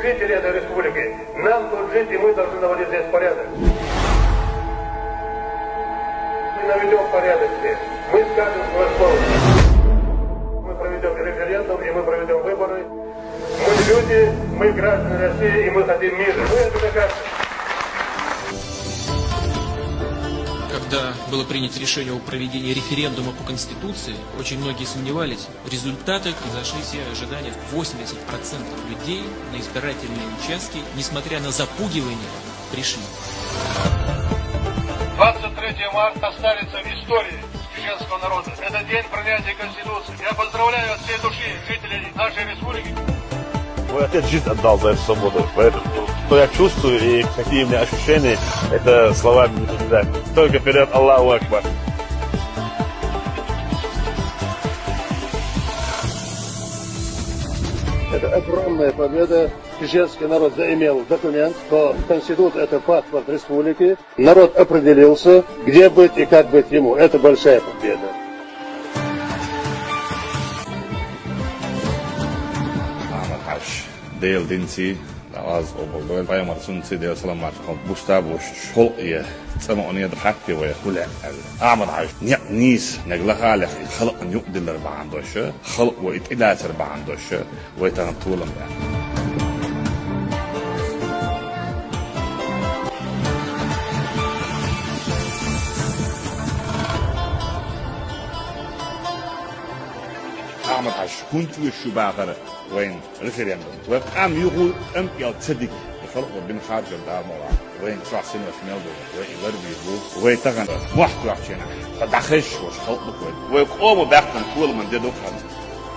жители этой республики. Нам тут жить, и мы должны наводить здесь порядок. Мы наведем порядок здесь. Мы скажем свое слово. Мы проведем референдум, и мы проведем выборы. Мы люди, мы граждане России, и мы хотим мира. Мы это докажем. Когда было принято решение о проведении референдума по Конституции, очень многие сомневались. Результаты превзошли все ожидания. 80% людей на избирательные участки, несмотря на запугивание, пришли. 23 марта останется в истории чеченского народа. Это день принятия Конституции. Я поздравляю от всей души жителей нашей республики. Мой отец жизнь отдал за эту свободу. Поэтому, что я чувствую и какие у меня ощущения, это словами не передать. Только вперед, Аллаху Акбар. Это огромная победа. Чеченский народ заимел документ, что Конституция – это паспорт республики. Народ определился, где быть и как быть ему. Это большая победа. Deel dinsi az obogol payamar sunsi deel salamat Gustavo Scholje تسمعني ضحكتي ويقول أعمل عايش نيس نقل خالق خلق أن يقدر بعندوش خلق ويتقلاتر بعندوش ويتنطولن ده أعمل عايش كنت وشو باخر وين ريفرندوم وقام يقول أم يتصدق خلق بين خارج الدار موضوع وين شو عسين وشمال دول وين غربي هو وين تغن واحد واحد شيء فدخش وش خلق بكون ويقوموا بأكتن كل من جدو خالص